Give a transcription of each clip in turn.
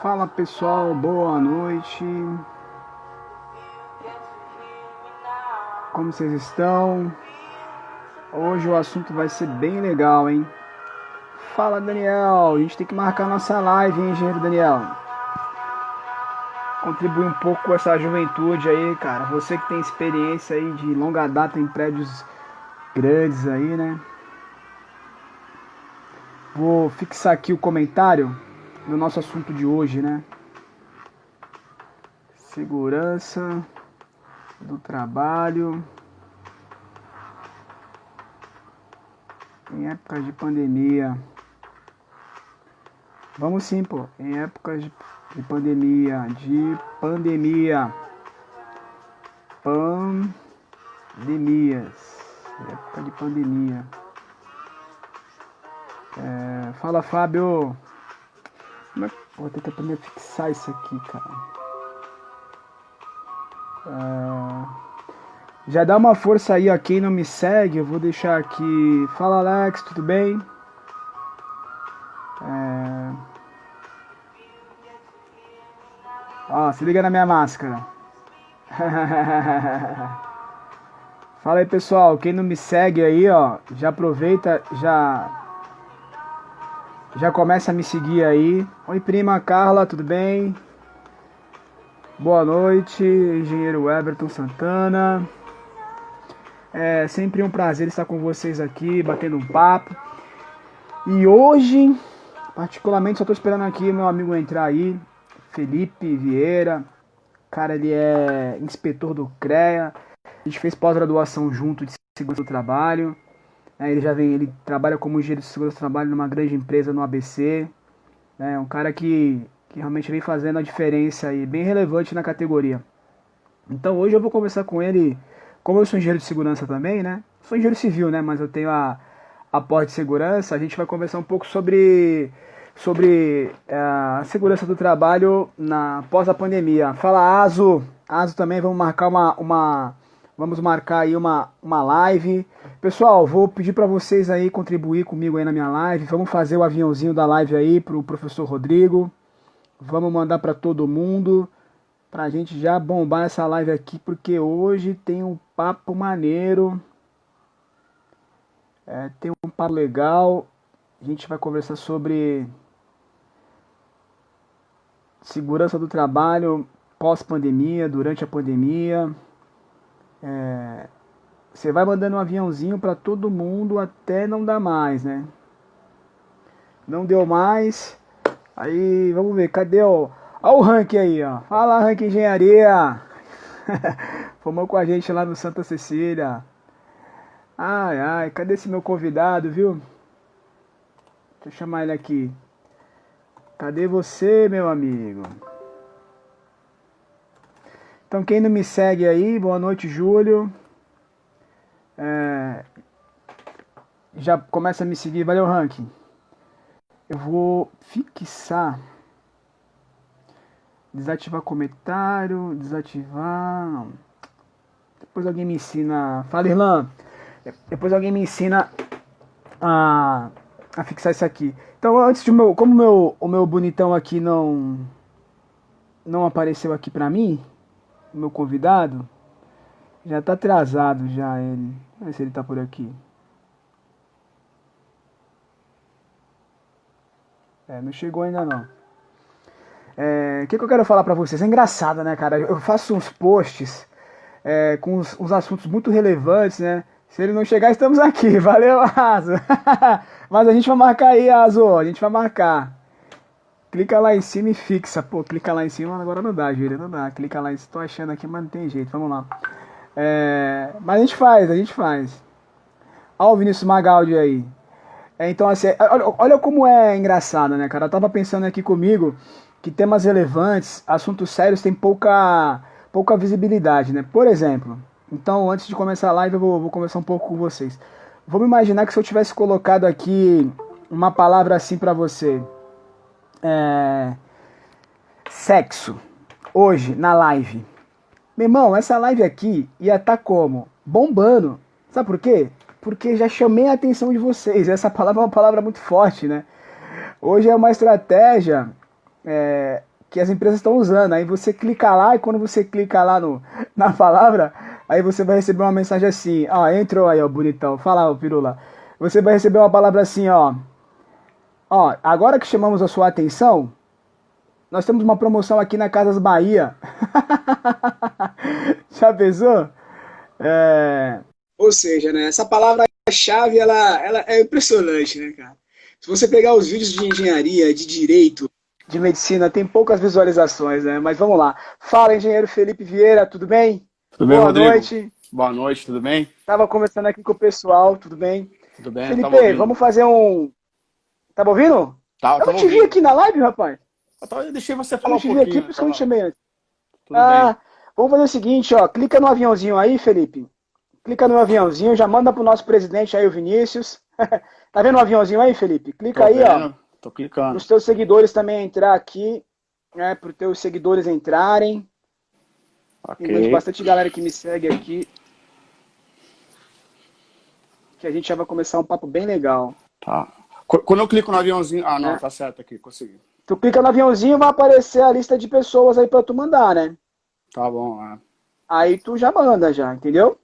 Fala pessoal, boa noite. Como vocês estão? Hoje o assunto vai ser bem legal, hein? Fala Daniel, a gente tem que marcar nossa live, hein, engenheiro Daniel? Contribuir um pouco com essa juventude aí, cara. Você que tem experiência aí de longa data em prédios grandes aí, né? Vou fixar aqui o comentário do nosso assunto de hoje, né? Segurança do trabalho em épocas de pandemia. Vamos sim, pô. Em épocas de pandemia. Pandemias. Época de pandemia. Fala, Fábio. Vou tentar primeiro fixar isso aqui, cara. Já dá uma força aí a quem não me segue. Eu vou deixar aqui. Fala, Alex, tudo bem? Ó, se liga na minha máscara. Fala aí, pessoal. Quem não me segue aí, ó, já aproveita, já começa a me seguir aí. Oi, prima Carla, tudo bem? Boa noite, engenheiro Everton Santana. É sempre um prazer estar com vocês aqui, batendo um papo. E hoje, particularmente, só tô esperando aqui meu amigo entrar aí, Felipe Vieira. Cara, ele é inspetor do CREA. A gente fez pós-graduação junto de segurança do trabalho. Ele trabalha como engenheiro de segurança do trabalho numa grande empresa no ABC. É um cara que realmente vem fazendo a diferença aí, bem relevante na categoria. Então hoje eu vou conversar com ele, como eu sou engenheiro de segurança também, né? Sou engenheiro civil, né? Mas eu tenho a pós de segurança. A gente vai conversar um pouco sobre a segurança do trabalho pós a pandemia. Fala, Azo também, vamos marcar vamos marcar aí uma live. Pessoal, vou pedir para vocês aí contribuir comigo aí na minha live. Vamos fazer o aviãozinho da live aí pro professor Rodrigo. Vamos mandar para todo mundo pra gente já bombar essa live aqui, porque hoje tem um papo maneiro. Tem um papo legal. A gente vai conversar sobre segurança do trabalho pós-pandemia, durante a pandemia. Você vai mandando um aviãozinho para todo mundo até não dar mais, né? Não deu mais. Aí, vamos ver, cadê o Rank aí, ó. Fala, Rank Engenharia. Formou com a gente lá no Santa Cecília. Ai, cadê esse meu convidado, viu? Deixa eu chamar ele aqui. Cadê você, meu amigo? Então, quem não me segue aí, boa noite, Júlio. Já começa a me seguir, valeu, Rank. Eu vou fixar. Desativar comentário, desativar. Não. Depois alguém me ensina. Fala, Irlan. Depois alguém me ensina a fixar isso aqui. Então, antes de como o meu bonitão aqui não apareceu aqui pra mim, o meu convidado, já tá atrasado já ele. Vamos ver se ele tá por aqui. Não chegou ainda não. O que eu quero falar pra vocês? É engraçado, né, cara? Eu faço uns posts com uns assuntos muito relevantes, né? Se ele não chegar, estamos aqui. Valeu, Azo. Mas a gente vai marcar aí, Azo. A gente vai marcar. Clica lá em cima e fixa. Pô, clica lá em cima, agora não dá, Júlia. Não dá. Clica lá em cima. Tô achando aqui, mas não tem jeito. Vamos lá. Mas a gente faz. Olha o Vinícius Magaldi aí. Então, assim, olha como é engraçado, né, cara? Eu tava pensando aqui comigo que temas relevantes, assuntos sérios, tem pouca visibilidade, né? Por exemplo, então, antes de começar a live, eu vou conversar um pouco com vocês. Vamos imaginar que se eu tivesse colocado aqui uma palavra assim pra você. Sexo. Hoje, na live. Meu irmão, essa live aqui ia estar como? Bombando. Sabe por quê? Porque já chamei a atenção de vocês. Essa palavra é uma palavra muito forte, né? Hoje é uma estratégia que as empresas estão usando. Aí você clica lá e quando você clica lá na palavra, aí você vai receber uma mensagem assim, ó, entrou aí, ó, bonitão. Fala, ó, Pirula. Você vai receber uma palavra assim, ó, agora que chamamos a sua atenção, nós temos uma promoção aqui na Casas Bahia. Já pensou? Ou seja, né, essa palavra-chave, ela é impressionante, né, cara? Se você pegar os vídeos de engenharia, de direito, de medicina, tem poucas visualizações, né? Mas vamos lá. Fala, engenheiro Felipe Vieira, tudo bem? Tudo bem, Boa Rodrigo? noite. Boa noite, tudo bem? Tava conversando aqui com o pessoal, tudo bem? Tudo bem, eu tava Felipe, ouvindo. vamos fazer um... Tá me ouvindo? Eu Eu não tava te vi ouvindo. aqui na live, rapaz. Eu deixei você Eu falar não um te vi aqui, pouquinho. por isso que eu não te chamei antes. Tudo bem. Ah, vamos fazer o seguinte, ó. Clica no aviãozinho aí, Felipe. Clica no aviãozinho, já manda pro nosso presidente aí, o Vinícius. Tá vendo o aviãozinho aí, Felipe? Clica Tô aí, ó. vendo, tô clicando. Pros teus seguidores também entrar aqui, né? Pros teus seguidores entrarem. Ok, Tem bastante galera que me segue aqui, que a gente já vai começar um papo bem legal, tá. Quando eu clico no aviãozinho... Ah, não, né? tá certo aqui, consegui. Tu clica no aviãozinho, vai aparecer a lista de pessoas aí pra tu mandar, né? Tá bom, Aí tu já manda já, entendeu?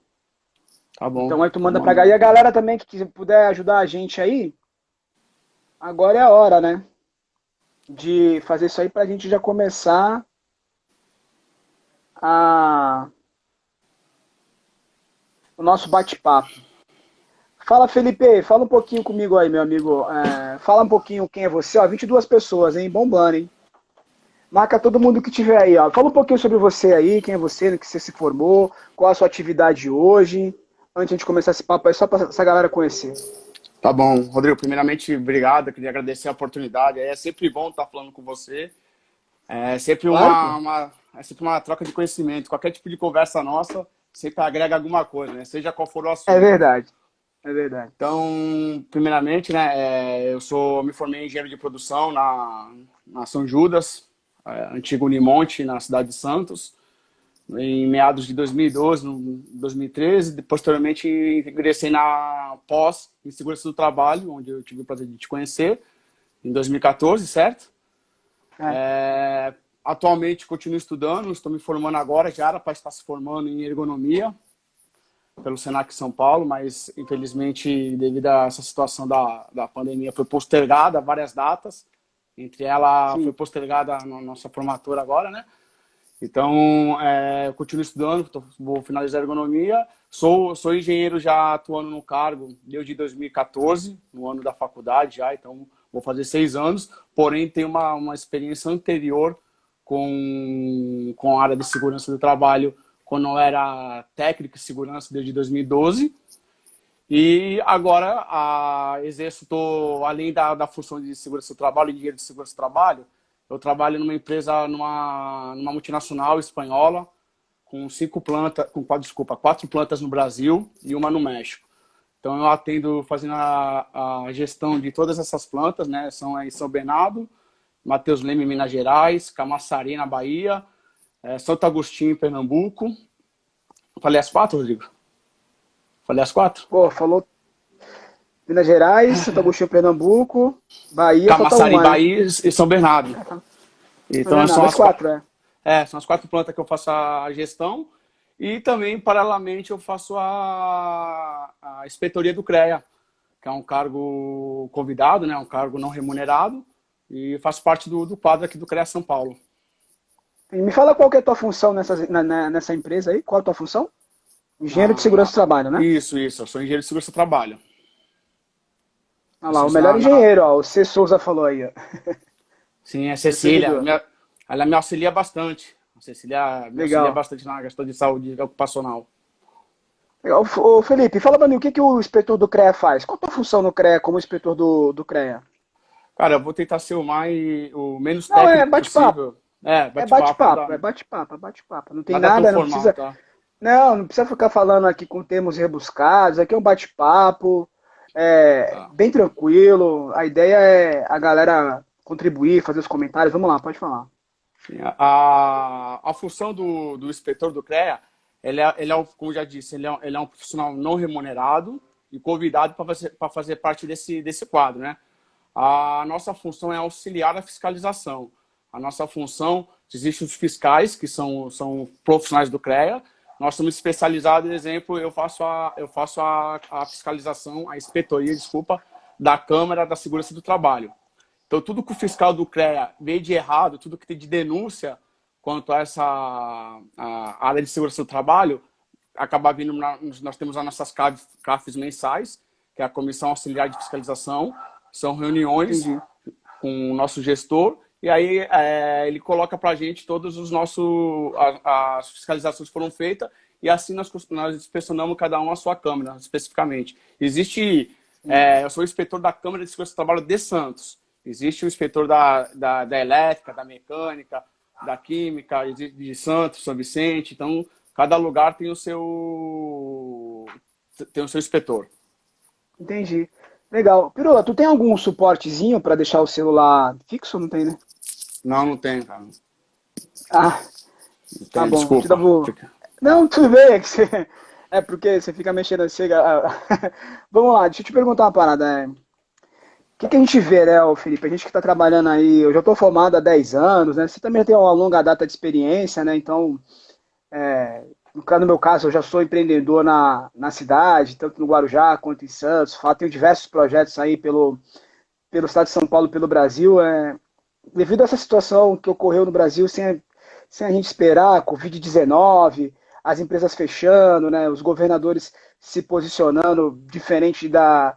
tá bom, Então aí tu tô manda pra cá. mandando E a aqui. galera também que puder ajudar a gente aí, agora é a hora, né? De fazer isso aí pra gente já começar a... o nosso bate-papo. Fala, Felipe, fala um pouquinho comigo aí, meu amigo. Fala um pouquinho quem é você, ó. 22 pessoas, hein? Bombando, hein? Marca todo mundo que tiver aí, ó. Fala um pouquinho sobre você aí, quem é você, no que você se formou, qual a sua atividade hoje. Antes de começar esse papo aí, só pra essa galera conhecer. Tá bom, Rodrigo, primeiramente, obrigado. Eu queria agradecer a oportunidade. É sempre bom estar falando com você. É sempre Claro, pô. é sempre uma troca de conhecimento. Qualquer tipo de conversa nossa sempre agrega alguma coisa, né? Seja qual for o É assunto. verdade, é verdade. Então, primeiramente, né, me formei em engenheiro de produção na São Judas, antigo Unimonte, na cidade de Santos, em meados de 2012, 2013. Posteriormente, ingressei na pós em segurança do trabalho, onde eu tive o prazer de te conhecer, em 2014, certo? É. Atualmente, continuo estudando, estou me formando agora, já era para estar se formando em ergonomia, pelo Senac São Paulo, mas infelizmente devido a essa situação da pandemia foi postergada várias datas, entre ela foi Sim. postergada a nossa formatura agora, né? Então, eu continuo estudando, vou finalizar a ergonomia, sou engenheiro já atuando no cargo desde 2014, no ano da faculdade já, então vou fazer 6 anos, porém tenho uma experiência anterior com a área de segurança do trabalho, quando eu era técnico de segurança desde 2012. E agora exerço, além da função de segurança do trabalho, engenheiro de segurança do trabalho, eu trabalho numa empresa, numa multinacional espanhola, com 4 plantas no Brasil e uma no México. Então eu atendo fazendo a gestão de todas essas plantas, né? São em São Bernardo, Mateus Leme, em Minas Gerais, Camaçari, na Bahia, Santo Agostinho, em Pernambuco. Falei as 4, Rodrigo? Falei as 4? Pô, falou Minas Gerais, Santo Agostinho, Pernambuco, Bahia, falta Camaçari, uma, né? Bahia e São Bernardo. Não é Então nada, são as as, qua- quatro, é. são as 4 plantas que eu faço a gestão e também, paralelamente, eu faço a inspetoria do CREA, que é um cargo convidado, né, um cargo não remunerado, e faço parte do quadro aqui do CREA São Paulo. E me fala qual que é a tua função nessa empresa aí, qual é a tua função? Engenheiro de Na, segurança na- do trabalho, né? isso, eu sou engenheiro de segurança do trabalho. Olha lá, Faço o isso melhor engenheiro, ó, o C. Souza falou aí, ó. sim, a Seu Cecília, seguidor. ela me auxilia bastante. A Cecília me auxilia Legal. bastante na questão de saúde ocupacional. Legal. Ô, Felipe, fala pra mim, o que que o inspetor do CREA faz? Qual a tua função no CREA como inspetor do CREA? Cara, eu vou tentar ser o menos Não, é técnico bate-papo. possível. É Bate-papo, bate-papo, é bate-papo, é bate-papo. Não tem nada tão nada, não formal, precisa. tá? Não precisa ficar falando aqui com termos rebuscados. Aqui é um bate-papo, Tá. bem tranquilo. A ideia é a galera contribuir, fazer os comentários. Vamos lá, pode falar. Sim, a função do inspetor do CREA, como já disse, ele é um profissional não remunerado e convidado para fazer parte desse quadro, né? A nossa função é auxiliar a fiscalização. A nossa função, existem os fiscais, que são profissionais do CREA. Nós somos especializados, por exemplo, eu faço a fiscalização, a inspetoria, desculpa, da Câmara da Segurança do Trabalho. Então, tudo que o fiscal do CREA vê de errado, tudo que tem de denúncia quanto a essa a área de segurança do trabalho, acaba vindo, nós temos as nossas CAFs mensais, que é a Comissão Auxiliar de Fiscalização, são reuniões com o nosso gestor, e aí ele coloca para a gente todos os nossos, as fiscalizações foram feitas, e assim nós inspecionamos cada um a sua Câmara, especificamente. Eu sou inspetor da Câmara de Segurança do Trabalho de Santos. Existe o inspetor da elétrica, da mecânica, da química, de Santos, São Vicente. Então, cada lugar tem o seu inspetor. Entendi. Legal. Pirula, tu tem algum suportezinho para deixar o celular fixo? Não tem, né? Não tem, cara. Ah, Não tá tem, bom. desculpa. Não, tudo bem. É porque você fica mexendo, chega. Vamos lá, deixa eu te perguntar uma parada. O que a gente vê, né, Felipe? A gente que está trabalhando aí, eu já estou formado há 10 anos, né? Você também tem uma longa data de experiência, né? Então, no meu caso, eu já sou empreendedor na cidade, tanto no Guarujá quanto em Santos. Tenho diversos projetos aí pelo estado de São Paulo, pelo Brasil. Devido a essa situação que ocorreu no Brasil, sem a gente esperar, Covid-19, as empresas fechando, né, os governadores se posicionando diferente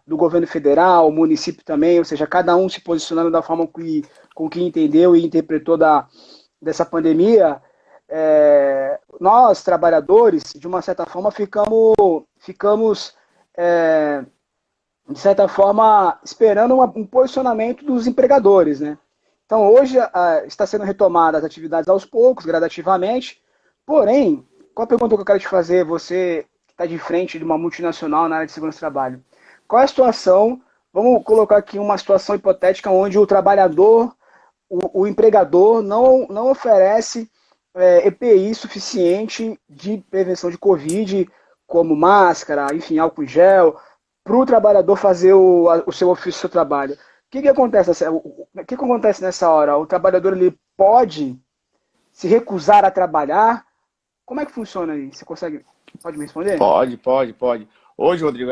do governo federal, o município também, ou seja, cada um se posicionando da forma com que entendeu e interpretou dessa pandemia, nós, trabalhadores, de uma certa forma, ficamos de certa forma, esperando um posicionamento dos empregadores, né? Então, hoje está sendo retomada as atividades aos poucos, gradativamente, porém, qual a pergunta que eu quero te fazer, você que está de frente de uma multinacional na área de segurança do trabalho? Qual é a situação, vamos colocar aqui uma situação hipotética onde o trabalhador, o empregador não oferece EPI suficiente de prevenção de Covid, como máscara, enfim, álcool em gel, para o trabalhador fazer o seu ofício, o seu trabalho. O que acontece nessa hora? O trabalhador ele pode se recusar a trabalhar? Como é que funciona aí? Pode me responder? Pode. Hoje, Rodrigo,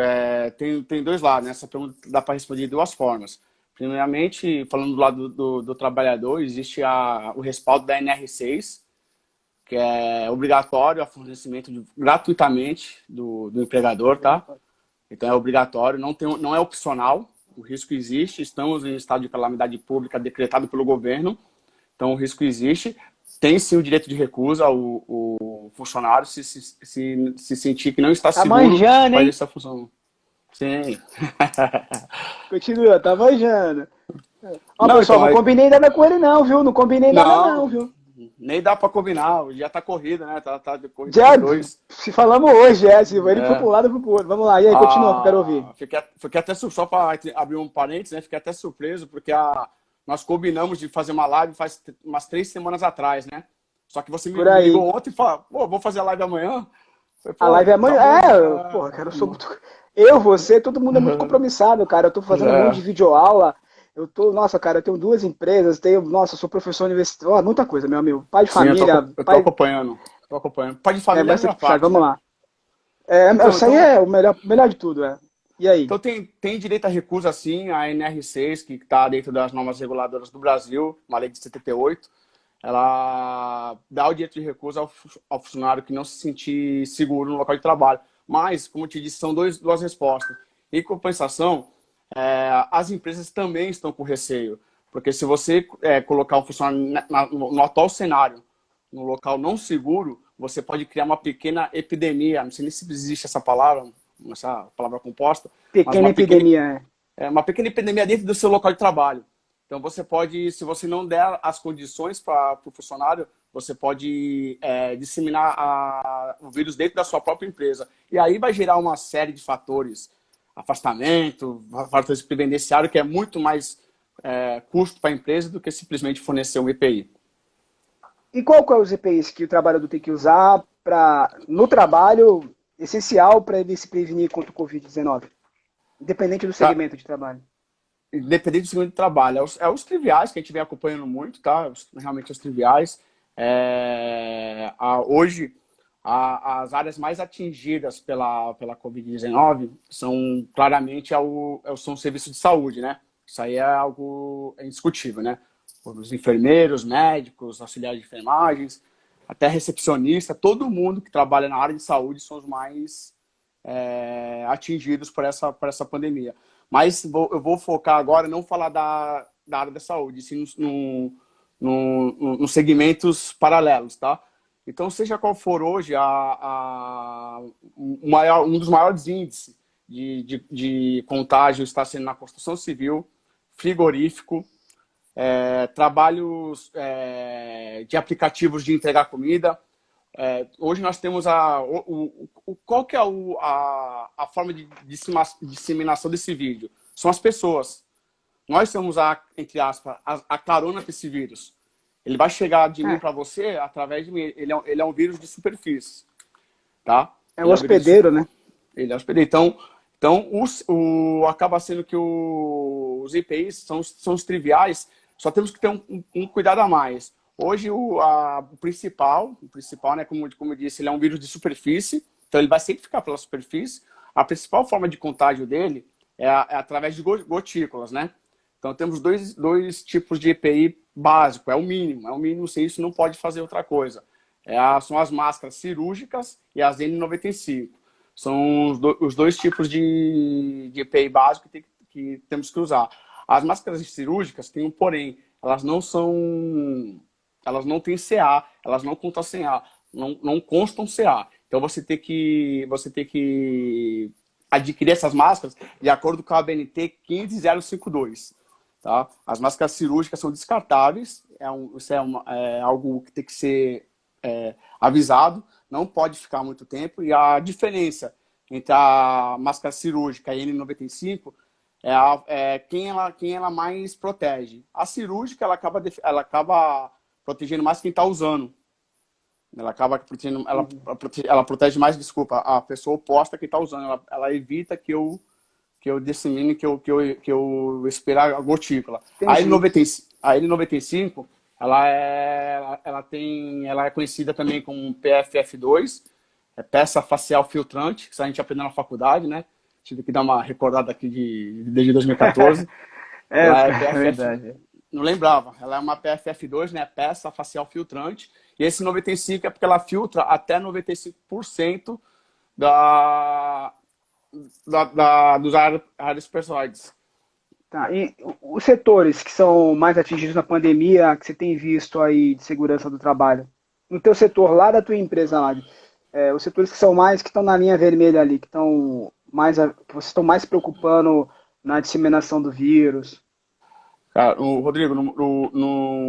tem dois lados, né? Essa pergunta dá para responder de duas formas. Primeiramente, falando do lado do trabalhador, existe o respaldo da NR6, que é obrigatório a fornecimento gratuitamente do empregador, tá? Então é obrigatório, não é opcional, o risco existe, estamos em estado de calamidade pública decretado pelo governo, então o risco existe. Tem sim o direito de recusa o funcionário se sentir que não está seguro manjando, para hein? essa função. Sim. Continua, tá manjando. Ó, Não, pessoal, então, não combinei nada com ele não, viu? Não combinei nada não, viu? Nem dá para combinar, já tá corrida, né? Tá de corrida Já, dos dois. se falamos hoje, se ele foi para um lado, eu fui pro outro. Vamos lá, e aí, continua que eu quero ouvir. Fiquei até só para abrir um parênteses, né? Fiquei até surpreso, porque nós combinamos de fazer uma live faz umas 3 semanas atrás, né? Só que você me ligou ontem e falou, pô, vou fazer a live amanhã. Falei, a live é amanhã? Porra, cara, eu sou muito... você, todo mundo é muito compromissado, cara. Eu tô fazendo um monte de videoaula. Nossa, cara, eu tenho 2 empresas, sou professor universitário, muita coisa, meu amigo. Pai de família. Eu tô acompanhando. Pai de família é a parte, vamos lá. Isso aí é o melhor de tudo, E aí? Então tem direito à recusa, sim, a NR6, que está dentro das normas reguladoras do Brasil, uma lei de 78, ela dá o direito de recusa ao funcionário que não se sentir seguro no local de trabalho. Mas, como eu te disse, são duas respostas. Em compensação, as empresas também estão com receio, porque se você colocar um funcionário no atual cenário, no local não seguro, você pode criar uma pequena epidemia, não sei nem se existe essa palavra composta. Pequena epidemia, uma pequena epidemia dentro do seu local de trabalho. Então você pode, se você não der as condições para o funcionário, você pode disseminar o vírus dentro da sua própria empresa. E aí vai gerar uma série de fatores, afastamento, fatores previdenciários, que é muito mais custo para a empresa do que simplesmente fornecer um EPI. E qual é os EPIs que o trabalhador tem que usar no trabalho, essencial para ele se prevenir contra o Covid-19? Independente do segmento de trabalho. independente do segmento de trabalho. É os triviais que a gente vem acompanhando muito, tá? Realmente os triviais. Hoje, as áreas mais atingidas pela Covid-19 são claramente são os serviços de saúde, né? Isso aí é algo indiscutível, né? Os enfermeiros, médicos, auxiliares de enfermagens, até recepcionista, todo mundo que trabalha na área de saúde são os mais atingidos por essa pandemia. Mas eu vou focar agora, não falar da área da saúde, sim nos segmentos paralelos, tá? Então, seja qual for hoje um dos maiores índices de contágio está sendo na construção civil, frigorífico, trabalhos de aplicativos de entregar comida. Hoje nós temos qual que é a forma de disseminação desse vídeo? São as pessoas. Nós somos entre aspas, a carona desse vírus. Ele vai chegar de mim para você através de mim. Ele é um vírus de superfície, tá? É o hospedeiro, né? Ele é hospedeiro. Então acaba sendo que os IPIs são os triviais. Só temos que ter um cuidado a mais. Hoje, o principal, né, como eu disse, ele é um vírus de superfície, então ele vai sempre ficar pela superfície. A principal forma de contágio dele é através de gotículas, né? Então, temos dois tipos de EPI básico, é o mínimo, sem isso não pode fazer outra coisa. São as máscaras cirúrgicas e as N95. São os dois tipos de EPI básico que temos que usar. As máscaras cirúrgicas têm um porém, elas não têm CA, elas não contam CA, não constam CA. Então você tem que adquirir essas máscaras de acordo com a ABNT 15052. Tá? As máscaras cirúrgicas são descartáveis, isso é algo que tem que ser avisado, não pode ficar muito tempo. E a diferença entre a máscara cirúrgica e a N95 quem ela mais protege. A cirúrgica ela acaba protegendo mais quem está usando. Ela acaba protegendo, ela protege mais, desculpa, a pessoa oposta que está usando. Ela evita que eu dissemine, que eu espere a gotícula. A N95, ela é conhecida também como PFF2, peça facial filtrante, que a gente aprendeu na faculdade, né? Tive que dar uma recordada aqui desde 2014. Ela é verdade. Não lembrava. Ela é uma PFF2, né? Peça facial filtrante. E esse 95 é porque ela filtra até 95% dos aerossóis. Tá. E os setores que são mais atingidos na pandemia, que você tem visto aí de segurança do trabalho, no teu setor lá da tua empresa lá, os setores que estão na linha vermelha ali, que vocês estão mais se preocupando na disseminação do vírus? Cara, Rodrigo,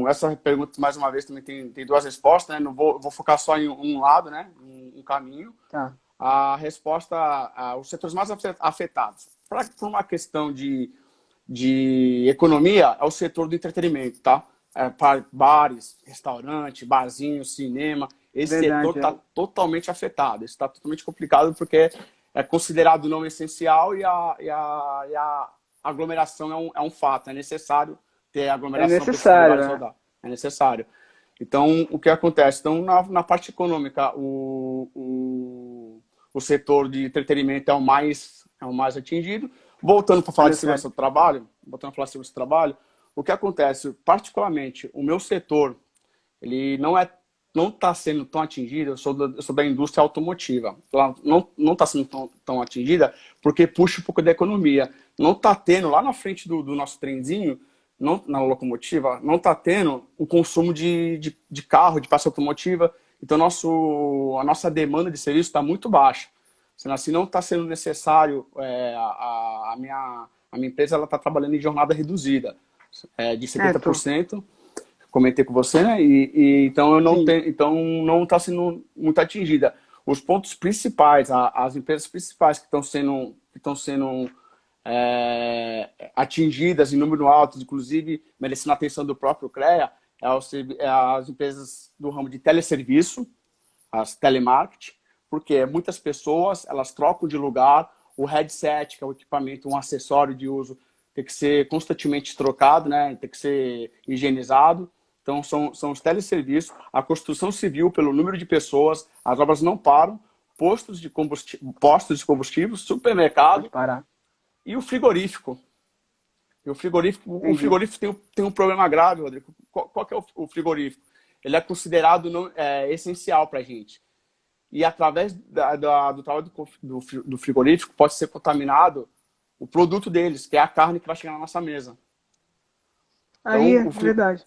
essa pergunta, mais uma vez, também tem duas respostas, né? Não vou focar só em um lado, né? Um caminho. Tá. A resposta, os setores mais afetados, por uma questão de economia, é o setor do entretenimento, tá? Bares, restaurante, barzinho, cinema. Esse setor está totalmente afetado. Isso está totalmente complicado porque é considerado não essencial e a aglomeração é um fato. É necessário ter aglomeração. É necessário, né? É necessário. Então, o que acontece? Então, na parte econômica, o setor de entretenimento é o mais atingido. Voltando para falar de segurança do trabalho, o que acontece? Particularmente, o meu setor, ele não está sendo tão atingida. Eu sou da indústria automotiva. Ela não está sendo tão atingida porque puxa um pouco da economia. Não está tendo, lá na frente do nosso trenzinho, na locomotiva, não está tendo o consumo de carro, de peça automotiva. Então, a nossa demanda de serviço está muito baixa. Sendo assim, não está sendo necessário. A minha empresa está trabalhando em jornada reduzida, de 70%. Comentei com você, né? Então não está sendo muito atingida. Os pontos principais, as empresas principais que estão sendo atingidas em número alto, inclusive merecendo a atenção do próprio CREA, as empresas do ramo de teleserviço, as telemarketing, porque muitas pessoas elas trocam de lugar, o headset, que é o equipamento, um acessório de uso, tem que ser constantemente trocado, né? Tem que ser higienizado. Então, são os teleserviços, a construção civil, pelo número de pessoas, as obras não param, postos de combustível, Pode supermercado parar. e o frigorífico. E o Entendi. frigorífico tem um problema grave, Rodrigo. Qual que é o frigorífico? Ele é considerado essencial para a gente. E através do trabalho do frigorífico pode ser contaminado o produto deles, que é a carne que vai chegar na nossa mesa. Aí, Então, é verdade.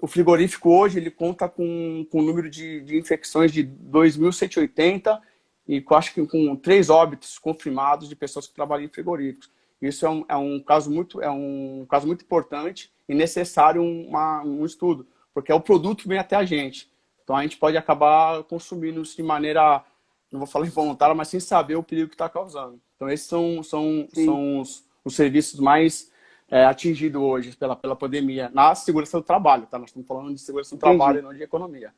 o frigorífico hoje ele conta com um número de infecções de 2.180 e acho que com 3 óbitos confirmados de pessoas que trabalham em frigoríficos. Isso é um caso muito importante e necessário um estudo, porque o produto vem até a gente. Então a gente pode acabar consumindo isso de maneira, não vou falar involuntária, mas sem saber o perigo que está causando. Então esses Sim, são os serviços mais atingidos hoje pela pandemia, na segurança do trabalho, tá? Nós estamos falando de segurança do trabalho entendi. e não de economia.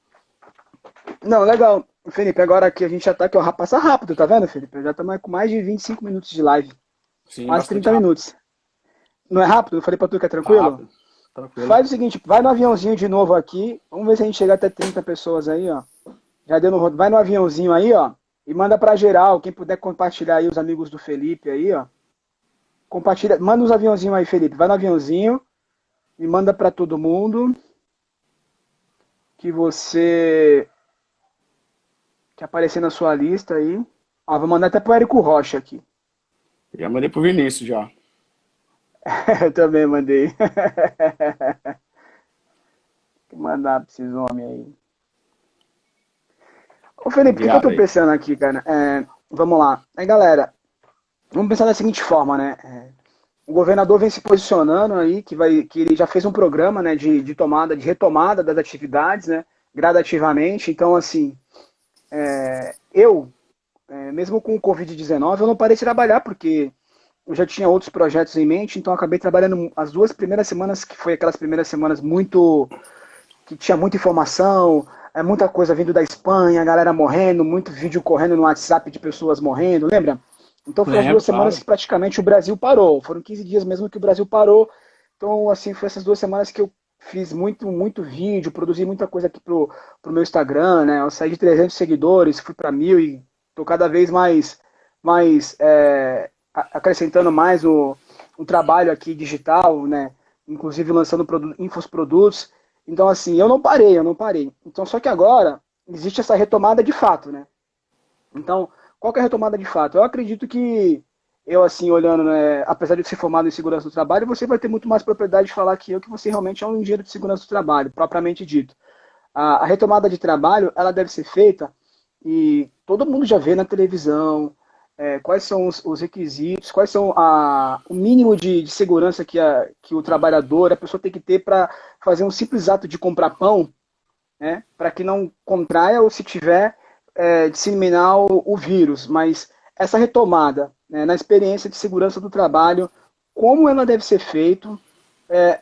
Não, legal. Felipe, agora aqui a gente já tá aqui, ó, passa rápido, tá vendo, Felipe? Já estamos com mais de 25 minutos de live. Sim, Quase bastante 30 rápido. minutos. Não é rápido? Eu falei pra tu que é Tá tranquilo? rápido, tranquilo. Faz o seguinte, vai no aviãozinho de novo aqui. Vamos ver se a gente chega até 30 pessoas aí, ó. Já deu no. Vai no aviãozinho aí, ó. E manda pra geral. Quem puder compartilhar aí, os amigos do Felipe aí, ó. Compartilha. Manda os aviãozinhos aí, Felipe. Vai no aviãozinho e manda pra todo mundo que você. Que aparecer na sua lista aí. Ó, vou mandar até pro Érico Rocha aqui. Já mandei pro Vinícius já. Eu também mandei. Vou mandar pra esses homens aí. Ô Felipe, o que, que eu Enviado tô aí. pensando aqui, cara? Vamos lá. Aí, galera, vamos pensar da seguinte forma, né? O governador vem se posicionando aí, que ele já fez um programa, né, de retomada das atividades, né, gradativamente. Então, assim, mesmo com o Covid-19, eu não parei de trabalhar, porque eu já tinha outros projetos em mente, então eu acabei trabalhando as 2 primeiras semanas, que foi aquelas primeiras semanas que tinha muita informação, muita coisa vindo da Espanha, a galera morrendo, muito vídeo correndo no WhatsApp de pessoas morrendo, lembra? Então foram as Lembro, 2 semanas claro. que praticamente o Brasil parou. Foram 15 dias mesmo que o Brasil parou. Então, assim, foi essas 2 semanas que eu fiz muito vídeo, produzi muita coisa aqui pro meu Instagram, né? Eu saí de 300 seguidores, fui para 1.000 e tô cada vez mais acrescentando mais o trabalho aqui digital, né? Inclusive lançando infoprodutos. Então, assim, eu não parei. Então, só que agora existe essa retomada de fato, né? Então, qual que é a retomada de fato? Eu acredito que eu, assim, olhando, né, apesar de ser formado em segurança do trabalho, você vai ter muito mais propriedade de falar que eu, que você realmente é um engenheiro de segurança do trabalho, propriamente dito. A retomada de trabalho, ela deve ser feita e todo mundo já vê na televisão, quais são os requisitos, quais são o mínimo de segurança que o trabalhador, a pessoa tem que ter para fazer um simples ato de comprar pão, né, para que não contraia ou se tiver disseminar o vírus. Mas essa retomada, né, na experiência de segurança do trabalho, como ela deve ser feita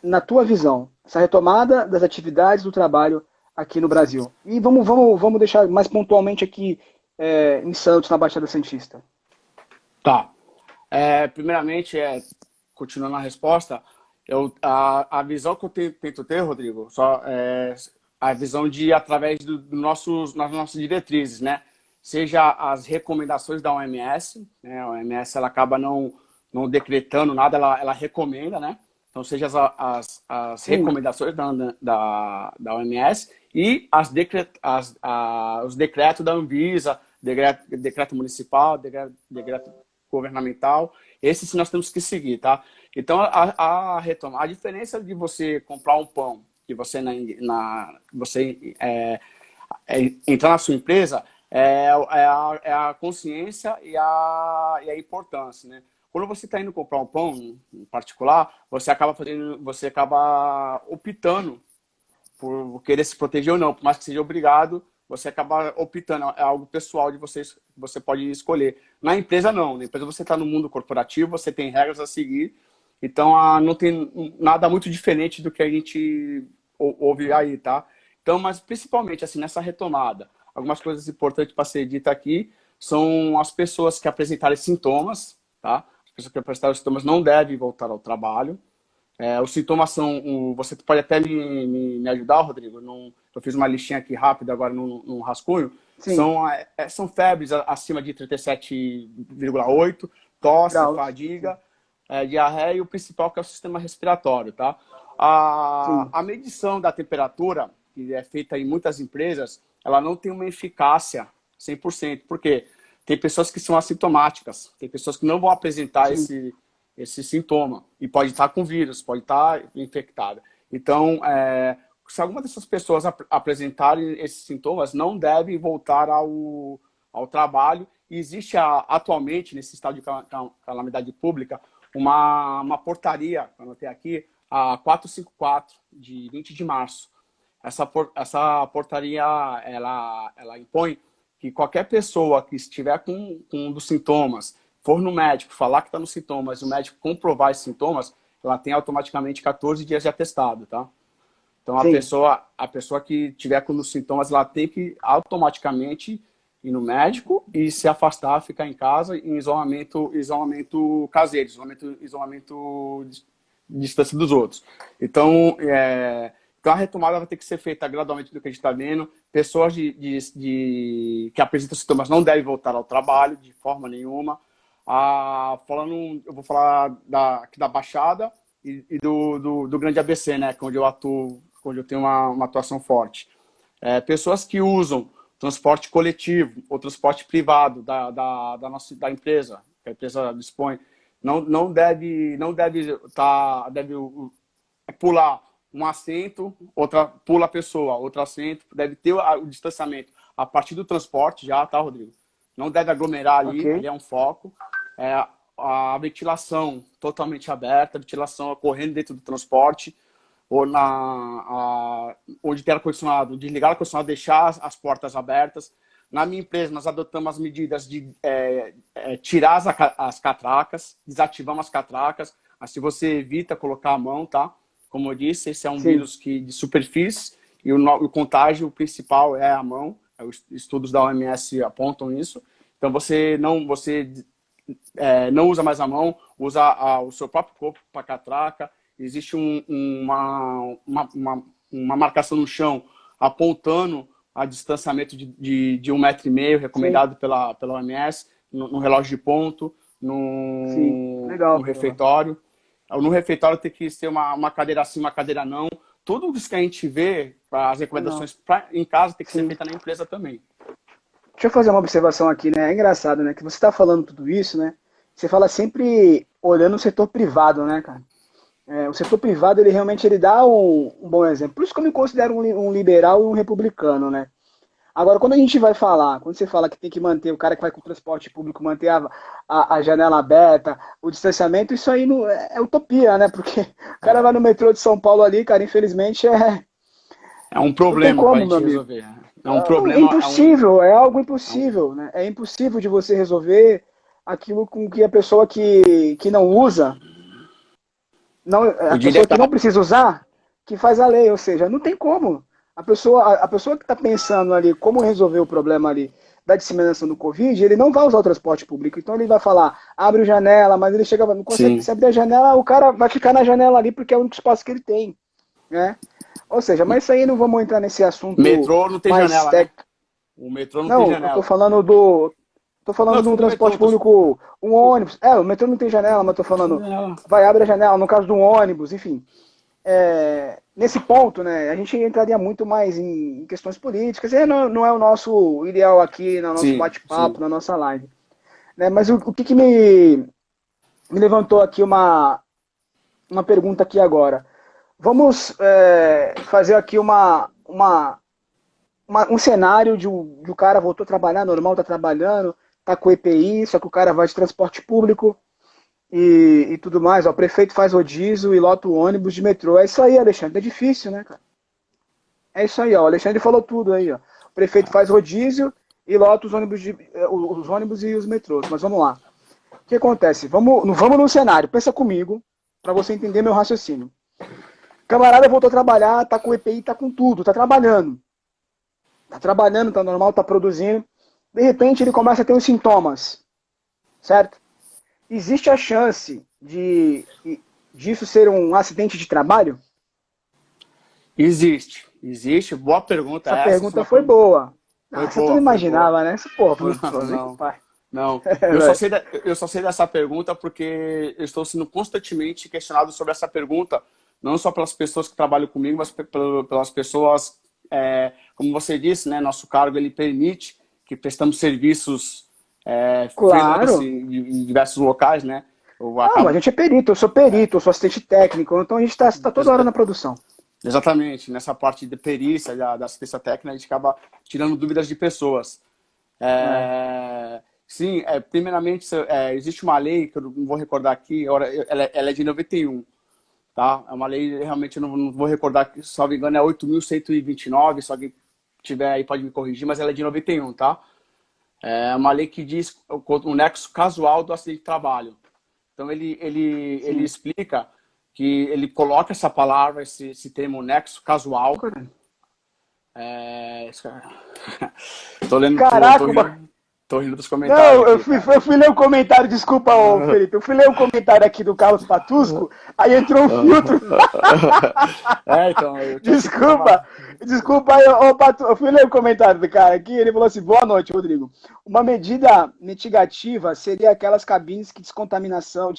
na tua visão? Essa retomada das atividades do trabalho aqui no Brasil. E vamos deixar mais pontualmente aqui em Santos, na Baixada Santista. Tá. Primeiramente, continuando a resposta, a visão que eu tento ter, Rodrigo, a visão de ir através nas nossas diretrizes, né? Seja as recomendações da OMS, né? A OMS ela acaba não decretando nada, ela recomenda, né? Então, seja as Sim, recomendações da OMS e os decretos da Anvisa, decreto municipal, decreto governamental, esse sim nós temos que seguir, tá? Então, a diferença de você comprar um pão, que você, entrar na sua empresa, é a consciência e a importância, né? Quando você está indo comprar um pão, em particular, você acaba optando por querer se proteger ou não, por mais que seja obrigado, você acaba optando, é algo pessoal de vocês, você pode escolher. Na empresa não, na empresa você está no mundo corporativo, você tem regras a seguir, então não tem nada muito diferente do que a gente ouve aí, tá? Então, mas principalmente assim, nessa retomada, algumas coisas importantes para ser dita aqui são as pessoas que apresentarem sintomas, tá? As as pessoas que apresentaram sintomas não devem voltar ao trabalho. Os sintomas são, você pode até me ajudar, Rodrigo, eu fiz uma listinha aqui rápida agora no rascunho, Sim. são febres acima de 37,8, tosse, Graus. fadiga, diarreia e o principal que é o sistema respiratório, tá? Sim. A medição da temperatura, que é feita em muitas empresas, ela não tem uma eficácia 100%. Por quê? Tem pessoas que são assintomáticas, tem pessoas que não vão apresentar esse sintoma e pode estar com vírus, pode estar infectada. Então, se alguma dessas pessoas apresentarem esses sintomas, não devem voltar ao trabalho. E existe atualmente, nesse estado de calamidade pública, uma portaria, que eu anotei aqui, a 454, de 20 de março. Essa portaria, ela impõe que qualquer pessoa que estiver com um dos sintomas, for no médico, falar que está nos sintomas, e o médico comprovar esses sintomas, ela tem automaticamente 14 dias de atestado, tá? Então, a pessoa que tiver com os sintomas, ela tem que automaticamente ir no médico e se afastar, ficar em casa em isolamento caseiro, isolamento de distância dos outros. Então, a retomada vai ter que ser feita gradualmente do que a gente está vendo. Pessoas que apresentam sintomas não devem voltar ao trabalho de forma nenhuma. Eu vou falar aqui da Baixada e do Grande ABC, né, onde eu atuo, onde eu tenho uma atuação forte. Pessoas que usam transporte coletivo ou transporte privado da empresa, que a empresa dispõe, não deve pular um assento, pula a pessoa, outro assento, deve ter o distanciamento a partir do transporte já, tá, Rodrigo? Não deve aglomerar ali é um foco. A ventilação totalmente aberta, a ventilação ocorrendo dentro do transporte, ou onde tem ar-condicionado, desligar o ar-condicionado, deixar as portas abertas. Na minha empresa, nós adotamos as medidas de tirar as catracas, desativamos as catracas, assim você evita colocar a mão, tá? Como eu disse, esse é um vírus de superfície e o contágio principal é a mão. Os estudos da OMS apontam isso. Então, você não usa mais a mão, usa o seu próprio corpo para catraca. Existe uma marcação no chão apontando a distanciamento de 1,5 metro, recomendado pela OMS, no relógio de ponto, no refeitório. No refeitório tem que ser uma cadeira sim, uma cadeira não. Tudo isso que a gente vê, as recomendações em casa, tem que ser feita na empresa também. Deixa eu fazer uma observação aqui, né? É engraçado, né? Que você está falando tudo isso, né? Você fala sempre olhando o setor privado, né, cara? O setor privado, ele realmente dá um bom exemplo. Por isso que eu me considero um liberal e um republicano, né? Agora, quando a gente vai falar, quando você fala que tem que manter, o cara que vai com o transporte público, manter a janela aberta, o distanciamento, isso aí não, é utopia, né? Porque o cara vai no metrô de São Paulo ali, cara, infelizmente é um problema para a gente resolver. É um problema. É impossível, é algo impossível, né? É impossível de você resolver aquilo com que a pessoa que não usa, a pessoa que não precisa usar, que faz a lei, ou seja, não tem como. A pessoa que está pensando ali como resolver o problema ali da disseminação do Covid, ele não vai usar o transporte público. Então ele vai falar, abre a janela, mas ele não consegue, se abrir a janela, o cara vai ficar na janela ali porque é o único espaço que ele tem, né? Ou seja, mas isso aí não vamos entrar nesse assunto. Metrô não tem janela, né? O metrô não tem janela. Eu tô falando do transporte público, um ônibus. O metrô não tem janela, mas eu tô falando, vai, abre a janela, no caso do ônibus, enfim. Nesse ponto, né, a gente entraria muito mais em questões políticas, e não é o nosso ideal aqui, no nosso bate-papo, na nossa live. Né, mas o que me levantou aqui uma pergunta aqui agora. Vamos fazer aqui um cenário de o cara voltou a trabalhar, normal, tá trabalhando, tá com EPI, só que o cara vai de transporte público, e tudo mais, ó, o prefeito faz rodízio e lota o ônibus de metrô. É isso aí, Alexandre, é difícil, né, cara? É isso aí, ó, o Alexandre falou tudo aí, ó. O prefeito faz rodízio e lota os ônibus e os metrôs. Mas vamos lá. O que acontece? Vamos no cenário, pensa comigo, para você entender meu raciocínio. Camarada voltou a trabalhar, tá com EPI, tá com tudo, tá trabalhando. Tá normal, tá produzindo. De repente ele começa a ter os sintomas, certo? existe a chance disso ser um acidente de trabalho? Existe. Boa pergunta Essa essa. pergunta foi boa. Foi Ah, essa tu não boa, foi boa. imaginava, né? Pô, Não, vem com o não, pai. não. É, velho. Eu só sei dessa pergunta porque eu estou sendo constantemente questionado sobre essa pergunta, não só pelas pessoas que trabalham comigo, mas pelas pessoas, como você disse, né? Nosso cargo ele permite que prestamos serviços freelance Claro. em diversos locais, né? Eu Não, a acabo gente é perito, eu sou assistente técnico, então a gente tá toda hora na produção. exatamente nessa parte de perícia, da assistência técnica, a gente acaba tirando dúvidas de pessoas. É. Sim, primeiramente, existe uma lei, que eu não vou recordar aqui, ela é de 91, tá? É uma lei, realmente, eu não vou recordar, se não me engano, é 8.129, se alguém tiver aí pode me corrigir, mas ela é de 91, tá? É uma lei que diz o nexo casual do acidente de trabalho. Então, ele Sim. explica que ele coloca essa palavra, esse termo nexo casual. É, tô lendo, Caraca, tô rindo dos comentários não, aqui, cara. eu fui ler o comentário, desculpa, ô Felipe, eu fui ler o comentário aqui do Carlos Patusco, aí entrou um filtro. Então, eu achei que tava. Desculpa, desculpa aí, ô Patu, eu fui ler o comentário do cara aqui, ele falou assim, boa noite, Rodrigo. Uma medida mitigativa seria aquelas cabines que descontaminação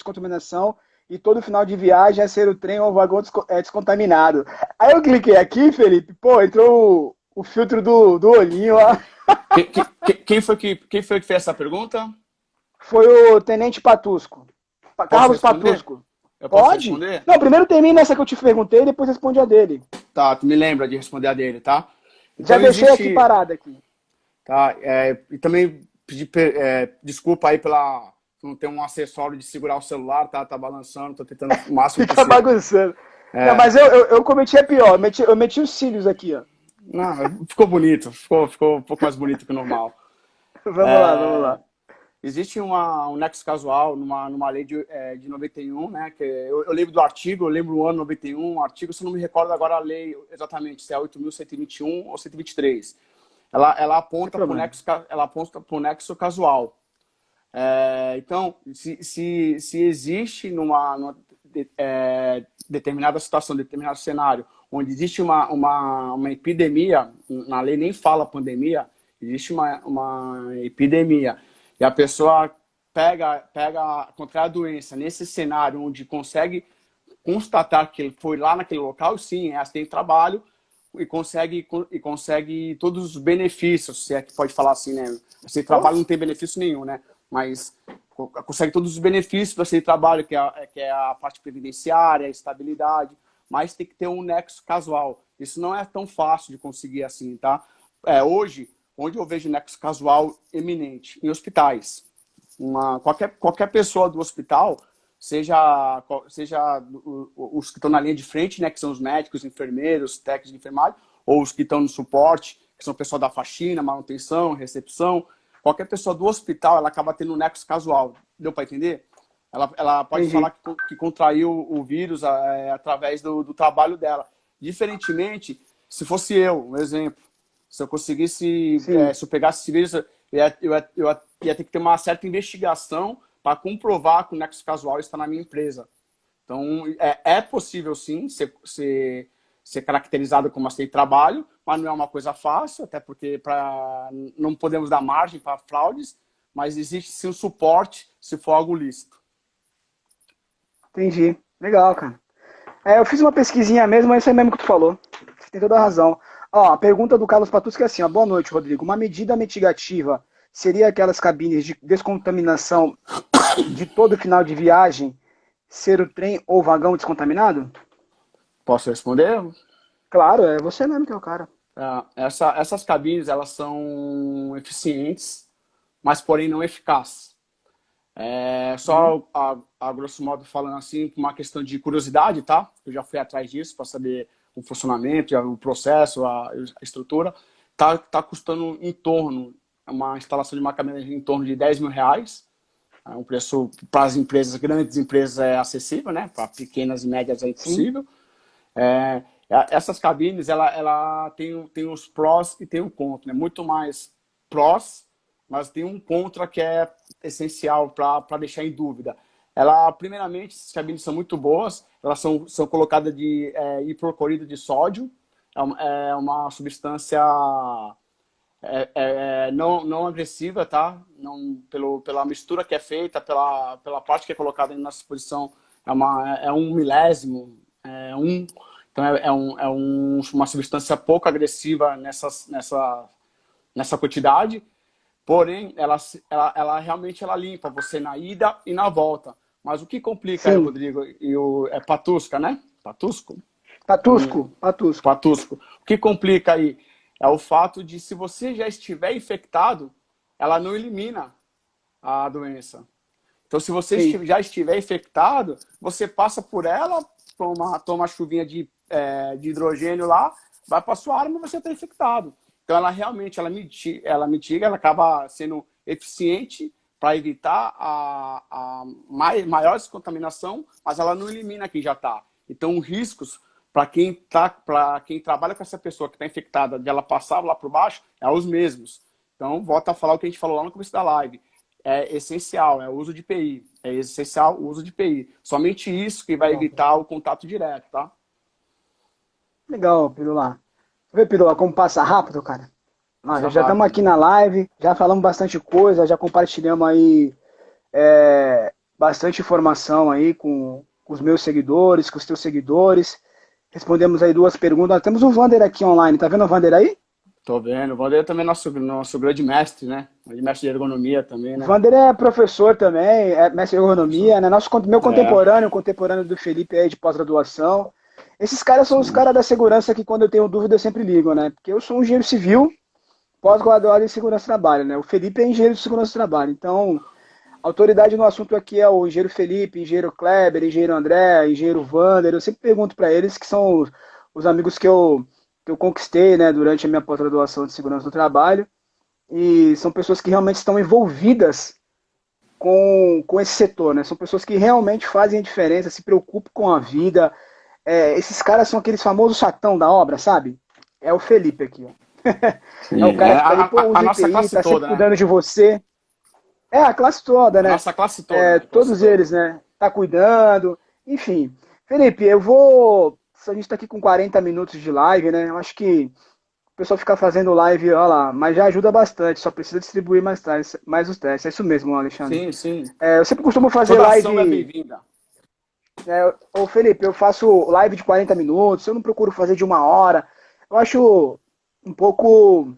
e todo final de viagem é ser o trem ou o vagão descontaminado. Aí eu cliquei aqui, Felipe, pô, entrou o filtro do olhinho, ó. Quem foi que fez essa pergunta? Foi o Tenente Patusco. Posso Carlos responder? Patusco. Eu posso Pode? responder? Não, primeiro termina essa que eu te perguntei, depois responde a dele. Tá, tu me lembra de responder a dele, tá? Já Então deixei aqui existe, parada aqui. tá? E também pedir desculpa aí pela não ter um acessório de segurar o celular, tá balançando, tô tentando o máximo Fica possível. bagunçando. Não, É, mas eu cometi a pior. Eu meti os cílios aqui, ó. não, ficou bonito, ficou um pouco mais bonito que o normal. Vamos lá, vamos lá. Existe um nexo casual numa lei de 91, né? Que eu lembro do artigo, eu lembro o ano 91, o artigo, se eu não me recordo agora a lei exatamente, se é 8.121 ou 123. Ela Sem aponta para o problema. nexo, ela aponta pro nexo casual. Então, se existe numa determinada situação, determinado cenário, onde existe uma epidemia, na lei nem fala pandemia, existe uma epidemia, e a pessoa contrai a doença nesse cenário onde consegue constatar que ele foi lá naquele local, sim, é acidente de trabalho, e consegue todos os benefícios, se é que pode falar assim, né? Esse Oh, trabalho não tem benefício nenhum, né? Mas consegue todos os benefícios desse trabalho, que é a parte previdenciária, a estabilidade, mas tem que ter um nexo casual. Isso não é tão fácil de conseguir assim, tá? Hoje, onde eu vejo nexo casual eminente? Em hospitais. Qualquer pessoa do hospital, seja os que estão na linha de frente, né, que são os médicos, enfermeiros, técnicos de enfermagem, ou os que estão no suporte, que são o pessoal da faxina, manutenção, recepção, qualquer pessoa do hospital, ela acaba tendo um nexo casual. Deu para entender? Ela pode falar entendi. que contraiu o vírus através do trabalho dela. Diferentemente, se fosse eu, um exemplo, se eu conseguisse, Sim, se eu pegasse esse vírus, eu ia ter que ter uma certa investigação para comprovar que o nexo casual está na minha empresa. Então, é possível sim ser caracterizado como acidente de trabalho, mas não é uma coisa fácil, até porque não podemos dar margem para fraudes, mas existe sim um suporte se for algo lícito. entendi. Legal, cara. Eu fiz uma pesquisinha mesmo, mas é isso aí mesmo que tu falou. Você tem toda a razão. Ó, a pergunta do Carlos Patusco é assim, ó. Boa noite, Rodrigo. Uma medida mitigativa seria aquelas cabines de descontaminação de todo final de viagem ser o trem ou vagão descontaminado? Posso responder? Claro, é você mesmo que é o cara. Essas cabines, elas são eficientes, mas porém não eficazes. Uhum. Só a grosso modo falando assim, por uma questão de curiosidade, tá? Eu já fui atrás disso para saber o funcionamento, o processo, a estrutura. Tá custando uma instalação de uma cabine em torno de R$ 10.000. É um preço para as empresas, grandes empresas é acessível, né? Para pequenas e médias é Sim, impossível. Essas cabines, ela tem os prós e tem o contra, né? Muito mais prós, mas tem um contra que é essencial para deixar em dúvida. Ela, primeiramente, essas cabines são muito boas, elas são colocadas de hipoclorito de sódio, é uma substância não agressiva, tá? Não, pela mistura que é feita, pela parte que é colocada na exposição, é um milésimo, então uma substância pouco agressiva nessa quantidade, porém, ela realmente limpa você na ida e na volta. Mas o que complica aí, Sim. Rodrigo, é patusca, né? Patusco? Patusco. Patusco. O que complica aí é o fato de, se você já estiver infectado, ela não elimina a doença. Então, se você já estiver infectado, você passa por ela, toma uma chuvinha de hidrogênio lá, vai para sua arma e você está infectado. Então, ela realmente mitiga, ela acaba sendo eficiente para evitar a maior descontaminação, mas ela não elimina quem já está. Então, os riscos para quem trabalha com essa pessoa que está infectada, de ela passar lá por baixo, é os mesmos. Então, volta a falar o que a gente falou lá no começo da live. É essencial, é o uso de EPI. É essencial o uso de EPI. Somente isso que vai evitar o contato direto, tá? Legal, Pirula. Vê, Pirula, como passa rápido, cara. Nós já estamos aqui Rápido. na live, já falamos bastante coisa, já compartilhamos aí bastante informação aí com os meus seguidores, com os teus seguidores. Respondemos aí 2 perguntas. Nós temos o Vander aqui online. Tá vendo o Vander aí? Tô vendo. O Vanderlei também é nosso grande mestre, né? Grande mestre de ergonomia também, O né? Vander é professor também, é mestre de ergonomia, né? Meu contemporâneo do Felipe aí de pós-graduação. Esses caras são os Sim. caras da segurança que, quando eu tenho dúvida, eu sempre ligo, né? Porque eu sou um engenheiro civil, pós-graduado em segurança do trabalho, né? O Felipe é engenheiro de segurança do trabalho. Então, a autoridade no assunto aqui é o engenheiro Felipe, engenheiro Kleber, engenheiro André, engenheiro Vander. Eu sempre pergunto para eles, que são os amigos que eu conquistei, né, durante a minha pós-graduação de segurança do trabalho. E são pessoas que realmente estão envolvidas com esse setor, né? São pessoas que realmente fazem a diferença, se preocupam com a vida. Esses caras são aqueles famosos chatão da obra, sabe? É o Felipe aqui, ó. É o Sim. cara que tá ali, pô, A usa nossa EPI, classe tá sempre toda, né? cuidando de você. É, a classe toda, A né? nossa classe toda, né? A classe Todos toda. eles, né? Tá cuidando. Enfim. Felipe, eu vou. A gente tá aqui com 40 minutos de live, né? Eu acho que o pessoal ficar fazendo live, olha lá, mas já ajuda bastante, só precisa distribuir mais os testes. É isso mesmo, Alexandre. Sim, sim. Eu sempre costumo fazer Toda ação é live. bem-vinda. Ô Felipe, eu faço live de 40 minutos, eu não procuro fazer de 1 hora. Eu acho um pouco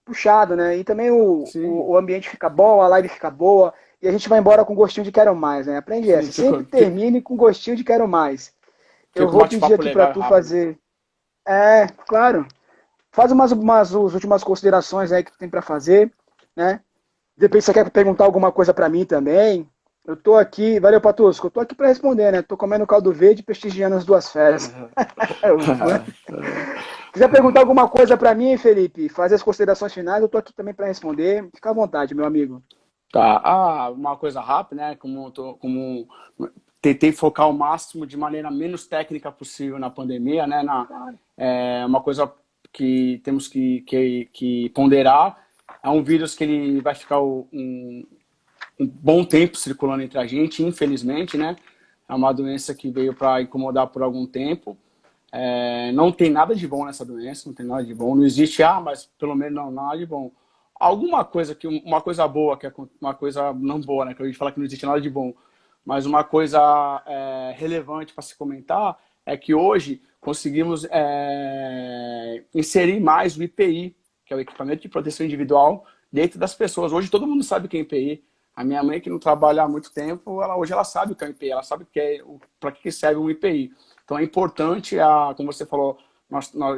puxado, né? E também Sim, o ambiente fica bom, a live fica boa, e a gente vai embora com gostinho de quero mais, né? Aprende sim. essa. Sempre termine com gostinho de quero mais. Eu Fica um vou pedir bate-papo aqui para legal e tu rápido. fazer. Claro. Faz umas últimas considerações aí que tu tem para fazer, né? De repente você quer perguntar alguma coisa para mim também. Eu tô aqui, valeu Patusco, eu tô aqui para responder, né? Tô comendo caldo verde e prestigiando as 2 férias. Quiser perguntar alguma coisa para mim, Felipe, fazer as considerações finais, eu tô aqui também para responder. Fica à vontade, meu amigo. Tá. Uma coisa rápida, né? Como tentei focar ao máximo de maneira menos técnica possível na pandemia, né? Claro. Uma coisa que temos que ponderar. É um vírus que ele vai ficar um bom tempo circulando entre a gente, infelizmente, né? É uma doença que veio para incomodar por algum tempo. Não tem nada de bom nessa doença, não tem nada de bom. Não existe, mas pelo menos não, nada de bom. Uma coisa boa, uma coisa não boa, né? Que a gente fala que não existe nada de bom, mas uma coisa relevante para se comentar é que hoje conseguimos inserir mais o IPI, que é o equipamento de proteção individual, dentro das pessoas. Hoje todo mundo sabe o que é IPI. A minha mãe, que não trabalha há muito tempo, hoje ela sabe o que é um IPI, ela sabe para que serve um IPI. Então é importante, como você falou,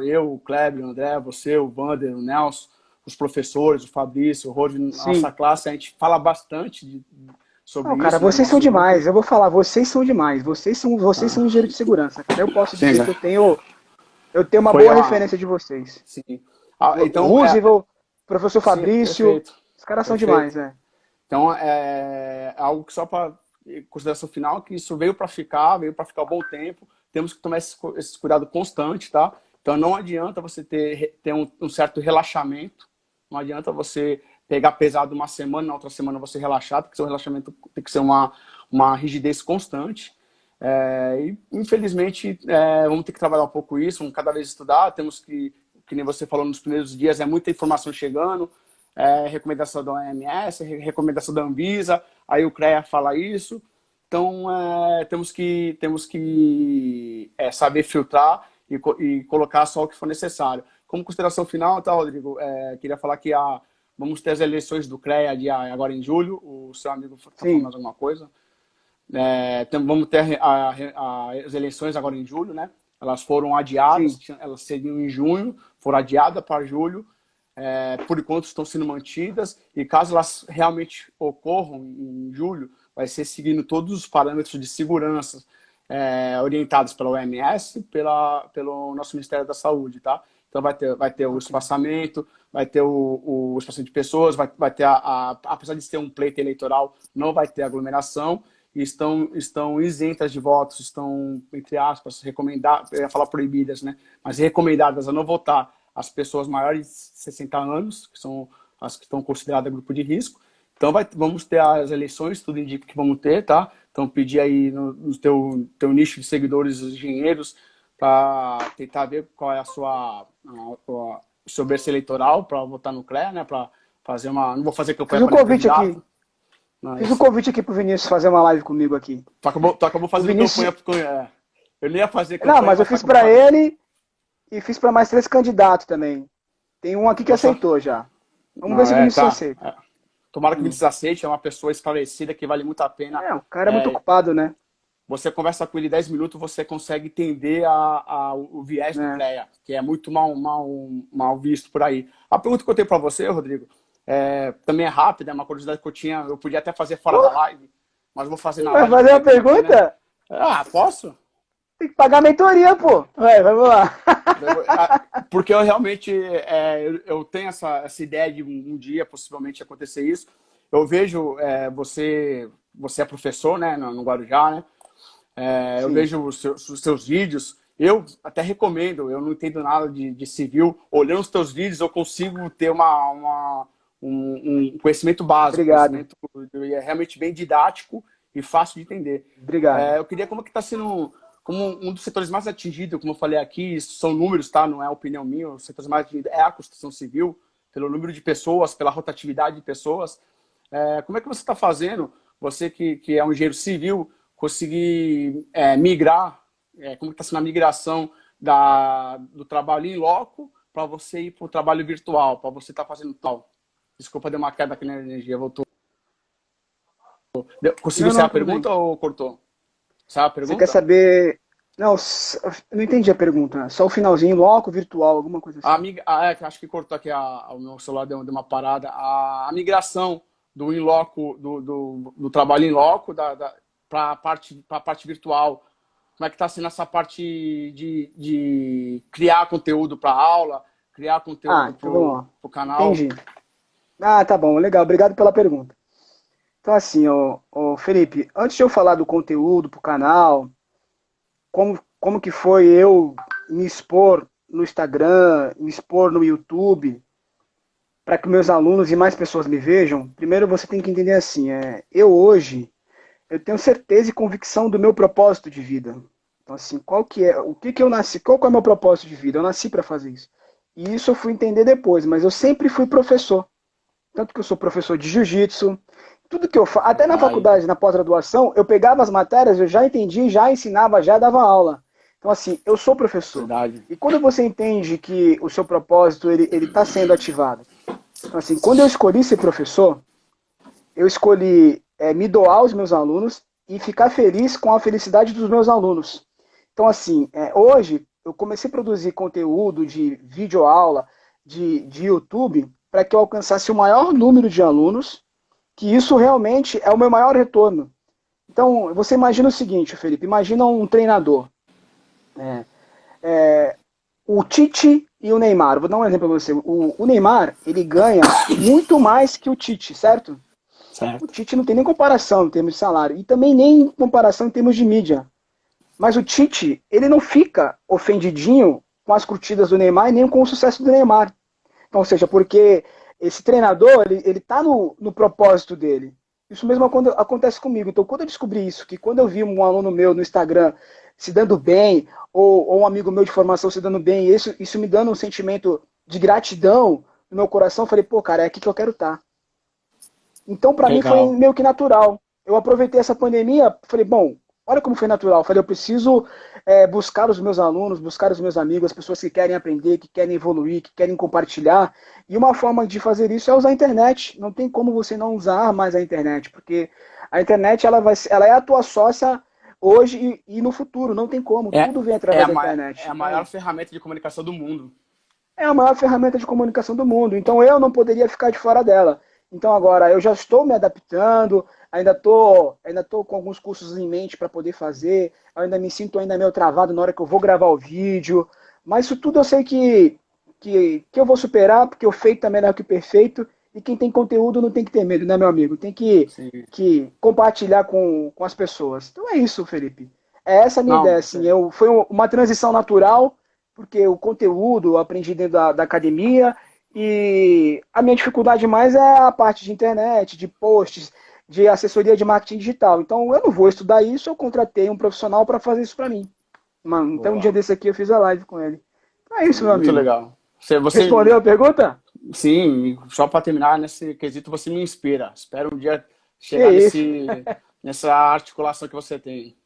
eu, o Kleber, o André, você, o Vander, o Nelson, os professores, o Fabrício, o Rod, Sim. nossa classe, a gente fala bastante Não, sobre cara, isso, né, no vocês são nosso demais. grupo. Eu vou falar, vocês são demais. Vocês são engenheiro de segurança, cara. Eu posso Sim, dizer que eu tenho uma foi boa uma... referência de vocês. Sim. O Então, Roosevelt, professor sim, Fabrício, perfeito, os caras são perfeito. demais, né? Então, algo que só para consideração final, que isso veio para ficar um bom tempo. Temos que tomar esse cuidado constante, tá? Então, não adianta você ter um certo relaxamento, não adianta você pegar pesado uma semana, na outra semana você relaxar, porque seu relaxamento tem que ser uma rigidez constante. E, infelizmente, vamos ter que trabalhar um pouco isso, vamos cada vez estudar, temos que nem você falou nos primeiros dias, é muita informação chegando, recomendação da OMS, recomendação da Anvisa, aí o CREA fala isso, então temos que saber filtrar e colocar só o que for necessário. Como consideração final, tá, Rodrigo? Queria falar que vamos ter as eleições do CREA agora em julho, o seu amigo está falando mais alguma coisa? Vamos ter as eleições agora em julho, né? Elas foram adiadas, elas seriam em junho, foram adiadas para julho, por enquanto estão sendo mantidas, e caso elas realmente ocorram em julho, vai ser seguindo todos os parâmetros de segurança orientados pela OMS, pelo nosso Ministério da Saúde, tá? Então vai ter o espaçamento, vai ter o espaçamento de pessoas, vai ter apesar de ser um pleito eleitoral, não vai ter aglomeração, e estão isentas de votos, estão, entre aspas, recomendadas, eu ia falar proibidas, né? Mas recomendadas a não votar as pessoas maiores de 60 anos, que são as que estão consideradas grupo de risco. Então vamos ter as eleições, tudo indica que vamos ter, tá? Então pedir aí no teu nicho de seguidores, os engenheiros, para tentar ver qual é o seu berço eleitoral para votar no CREA, né? Para fazer não vou fazer campanha para convite aqui. Fiz um convite aqui pro Vinícius fazer uma live comigo aqui. Tu acabou fazendo campanha pro... Eu nem ia fazer campanha. Não, mas eu fiz para ele e fiz para mais 3 candidatos também. Tem um aqui que aceitou já. Vamos ver se o Vinícius aceita. Tomara que o Vinícius aceite, é uma pessoa esclarecida que vale muito a pena. O cara é muito ocupado, né? Você conversa com ele 10 minutos, você consegue entender o viés do CREA, que é muito mal visto por aí. A pergunta que eu tenho para você, Rodrigo, também é rápida, é uma curiosidade que eu tinha. Eu podia até fazer fora da live, mas vou fazer na live. Vai fazer uma pergunta? Né? Posso? Tem que pagar a mentoria, pô. Vamos lá. Porque eu realmente eu tenho essa ideia de um dia possivelmente acontecer isso. Eu vejo, você é professor, né, no Guarujá, né? Eu vejo os seus vídeos. Eu até recomendo, eu não entendo nada de civil. Olhando os teus vídeos, eu consigo ter um conhecimento básico. Obrigado. É realmente bem didático e fácil de entender. Obrigado. Eu queria como que está sendo como um dos setores mais atingidos, como eu falei aqui, são números, tá? Não é opinião minha, os setores mais atingidos é a construção civil, pelo número de pessoas, pela rotatividade de pessoas. Como é que você está fazendo, você que é um engenheiro civil, conseguir migrar, como está sendo a migração do trabalho em loco para você ir para o trabalho virtual, para você estar fazendo tal? Desculpa, deu uma queda aqui na energia, voltou. Conseguiu ser a pergunta ou cortou? Sabe a pergunta? Você quer saber... Não, não entendi a pergunta. Só o finalzinho, loco, virtual, alguma coisa assim. Acho que cortou aqui, o meu celular deu uma parada. A migração do in-loco, do trabalho em loco para a parte virtual. Como é que está sendo essa parte de criar conteúdo para aula, criar conteúdo para o canal? Entendi. Tá bom, legal. Obrigado pela pergunta. Então, assim, Felipe, antes de eu falar do conteúdo para o canal, como que foi eu me expor no Instagram, me expor no YouTube, para que meus alunos e mais pessoas me vejam, primeiro você tem que entender assim, eu tenho certeza e convicção do meu propósito de vida. Então, assim, qual que é o meu propósito de vida? Eu nasci para fazer isso. E isso eu fui entender depois, mas eu sempre fui professor. Tanto que eu sou professor de jiu-jitsu, tudo que eu faço, até na faculdade, na pós-graduação, eu pegava as matérias, eu já entendi, já ensinava, já dava aula. Então, assim, eu sou professor. Verdade. E quando você entende que o seu propósito, ele está sendo ativado. Então, assim, quando eu escolhi ser professor, eu escolhi me doar aos meus alunos e ficar feliz com a felicidade dos meus alunos. Então, assim, hoje, eu comecei a produzir conteúdo de videoaula, de YouTube, para que eu alcançasse o maior número de alunos, que isso realmente é o meu maior retorno. Então, você imagina o seguinte, Felipe, imagina um treinador. O Tite e o Neymar, vou dar um exemplo para você. O Neymar, ele ganha muito mais que o Tite, certo? Certo. O Tite não tem nem comparação em termos de salário, e também nem comparação em termos de mídia. Mas o Tite, ele não fica ofendidinho com as curtidas do Neymar e nem com o sucesso do Neymar. Então, ou seja, porque esse treinador, ele tá no propósito dele. Isso mesmo acontece comigo. Então, quando eu descobri isso, que quando eu vi um aluno meu no Instagram se dando bem, ou um amigo meu de formação se dando bem, e isso me dando um sentimento de gratidão no meu coração, eu falei, pô, cara, é aqui que eu quero estar. Então, para mim, foi Legal. meio que natural. Eu aproveitei essa pandemia, falei, bom, olha como foi natural. Falei, eu preciso buscar os meus alunos, buscar os meus amigos, as pessoas que querem aprender, que querem evoluir, que querem compartilhar. E uma forma de fazer isso é usar a internet. Não tem como você não usar mais a internet, porque a internet ela é a tua sócia hoje e no futuro. Não tem como. É, Tudo vem é, através da é internet. a maior Então, ferramenta de comunicação do mundo. é a maior ferramenta de comunicação do mundo. Então eu não poderia ficar de fora dela. Então agora eu já estou me adaptando, ainda tô com alguns cursos em mente para poder fazer, eu ainda me sinto ainda meio travado na hora que eu vou gravar o vídeo, mas isso tudo eu sei que eu vou superar, porque o feito é melhor que o perfeito, e quem tem conteúdo não tem que ter medo, né, meu amigo? Tem Sim. que compartilhar com as pessoas. Então é isso, Felipe. É essa a minha ideia, Não, assim, foi uma transição natural, porque o conteúdo eu aprendi dentro da academia e a minha dificuldade mais é a parte de internet, de posts, de assessoria de marketing digital. Então eu não vou estudar isso, eu contratei um profissional para fazer isso para mim. Mano, então um dia boa. desse aqui eu fiz a live com ele. Então é isso, Sim, meu muito amigo. legal. Respondeu a pergunta? Sim, só para terminar nesse quesito, você me inspira. Espero um dia Que chegar isso. nessa articulação que você tem.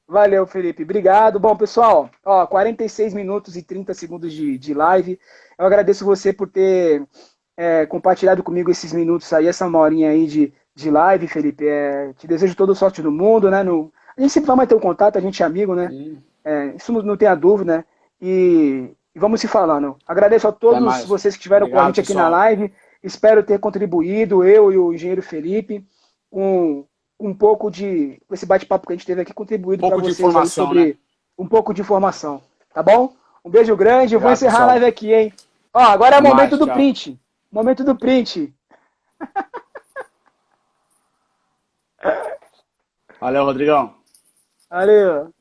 Valeu, Felipe. Obrigado. Bom, pessoal, ó, 46 minutos e 30 segundos de live. Eu agradeço você por ter compartilhado comigo esses minutos aí, essa 1 horinha aí de live, Felipe. Te desejo toda a sorte do mundo, né? A gente sempre vai manter o contato, a gente é amigo, né? Sim, Isso não tenha dúvida, né? E vamos se falando. Agradeço a até todos mais. vocês que estiveram com a Obrigado, gente aqui na pessoal. live. Espero ter contribuído, eu e o engenheiro Felipe, com um pouco com esse bate-papo que a gente teve aqui, Um contribuído para pouco de vocês aí informação, né? sobre um pouco de informação. Tá bom? Um beijo grande. Eu vou Obrigado, encerrar a live pessoal. aqui, hein? Ó, agora é o Até momento mais. do Tchau. print. Momento do print. Valeu, Rodrigão. Valeu.